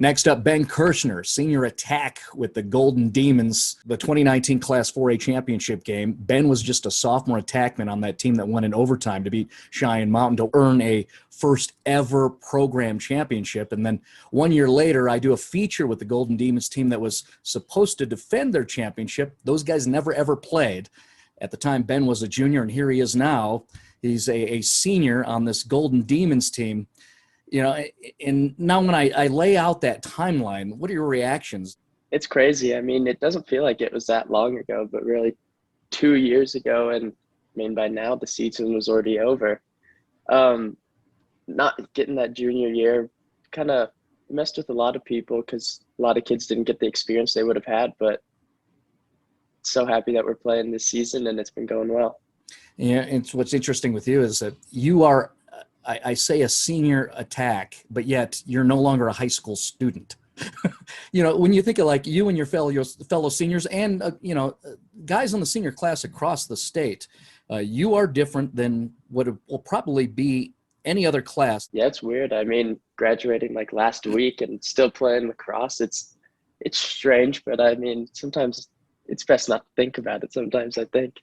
Next up, Ben Kirschner, senior attack with the Golden Demons, the 2019 Class 4A championship game. Ben was just a sophomore attackman on that team that won in overtime to beat Cheyenne Mountain to earn a first ever program championship. And then 1 year later, I do a feature with the Golden Demons team that was supposed to defend their championship. Those guys never ever played. At the time, Ben was a junior, and here he is now. He's a senior on this Golden Demons team. You know, and now when I lay out that timeline, what are your reactions? It's crazy. I mean, it doesn't feel like it was that long ago, but really 2 years ago. And I mean, by now the season was already over. Not getting that junior year kind of messed with a lot of people because a lot of kids didn't get the experience they would have had, but so happy that we're playing this season and it's been going well. Yeah, and what's interesting with you is that you are, I say, a senior attack, but yet you're no longer a high school student. You know, when you think of like you and your fellow seniors and, guys in the senior class across the state, you are different than what will probably be any other class. Yeah, it's weird. I mean, graduating like last week and still playing lacrosse, it's strange, but I mean, sometimes it's best not to think about it sometimes, I think.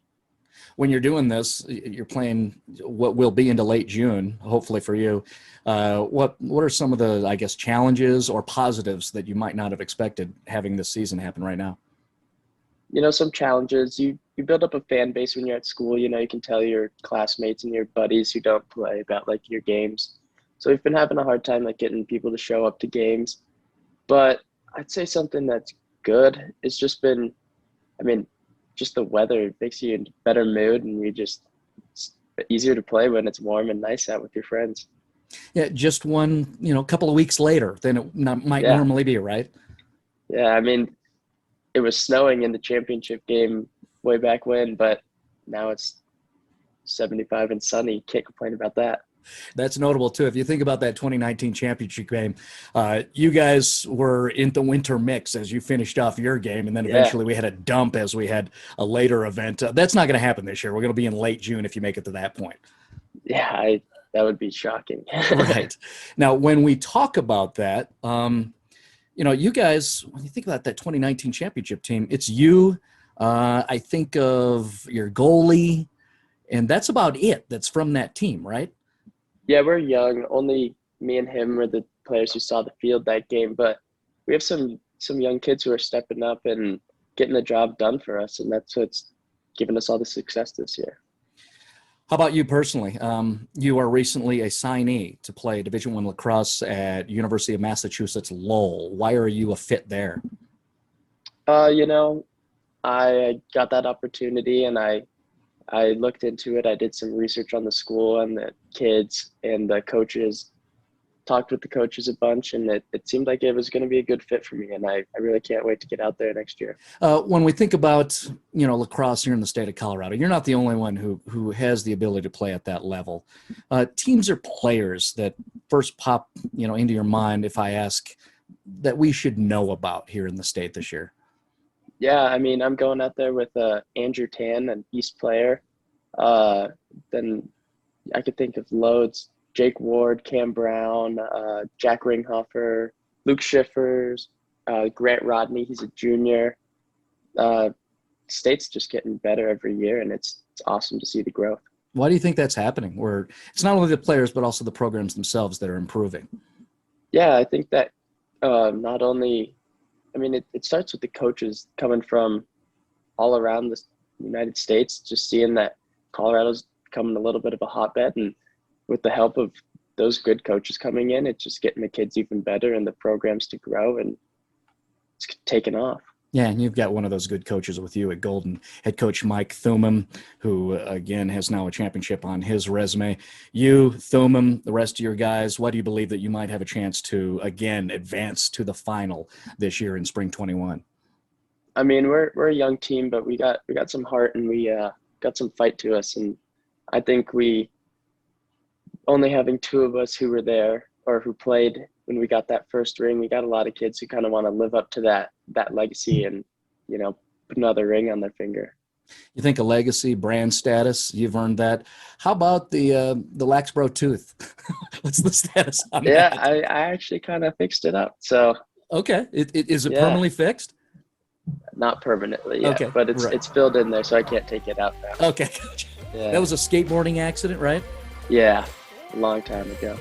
When you're doing this, you're playing what will be into late June, hopefully for you. What are some of the, I guess, challenges or positives that you might not have expected having this season happen right now? You know, some challenges. You build up a fan base when you're at school. You know, you can tell your classmates and your buddies who don't play about like your games. So we've been having a hard time like getting people to show up to games. But I'd say something that's good. It's just been, I mean, just the weather makes you in a better mood, and it's easier to play when it's warm and nice out with your friends. Yeah, just one, couple of weeks later than it might normally be, right? Yeah, I mean, it was snowing in the championship game way back when, but now it's 75 and sunny. Can't complain about that. That's notable too. If you think about that 2019 championship game, you guys were in the winter mix as you finished off your game, and then eventually we had a dump as we had a later event. That's not going to happen this year. We're going to be in late June if you make it to that point. Yeah, that would be shocking. Right. Now, when we talk about that, you guys, when you think about that 2019 championship team, it's you. I think of your goalie, and that's about it. That's from that team, right? Yeah, we're young. Only me and him were the players who saw the field that game. But we have some young kids who are stepping up and getting the job done for us, and that's what's given us all the success this year. How about you personally? You are recently a signee to play Division I lacrosse at University of Massachusetts-Lowell. Why are you a fit there? I got that opportunity, and I looked into it. I did some research on the school and the kids and the coaches, talked with the coaches a bunch, and it seemed like it was going to be a good fit for me. And I really can't wait to get out there next year. When we think about, lacrosse here in the state of Colorado, you're not the only one who has the ability to play at that level. Teams or players that first pop, into your mind if I ask that we should know about here in the state this year? Yeah, I mean, I'm going out there with Andrew Tan, an East player. Then I could think of loads: Jake Ward, Cam Brown, Jack Ringhofer, Luke Schiffers, Grant Rodney. He's a junior. State's just getting better every year, and it's awesome to see the growth. Why do you think that's happening? Where it's not only the players, but also the programs themselves that are improving? Yeah, I think that not only – I mean, it starts with the coaches coming from all around the United States, just seeing that Colorado's becoming a little bit of a hotbed. And with the help of those good coaches coming in, it's just getting the kids even better and the programs to grow, and it's taken off. Yeah, and you've got one of those good coaches with you at Golden, head coach Mike Thumam, who, again, has now a championship on his resume. You, Thumam, the rest of your guys, why do you believe that you might have a chance to, again, advance to the final this year in spring 21? I mean, we're a young team, but we got some heart, and we got some fight to us. And I think we, only having two of us who were there or who played when we got that first ring, we got a lot of kids who kind of want to live up to that legacy and, put another ring on their finger. You think a legacy, brand status, you've earned that. How about the Laxbro tooth? What's the status on that? Yeah, I actually kind of fixed it up. So Okay. Is it Yeah. permanently fixed? Not permanently yet, Okay, but it's right. it's filled in there, so I can't take it out now. Okay. Gotcha. Yeah. That was a skateboarding accident, right? Yeah, a long time ago.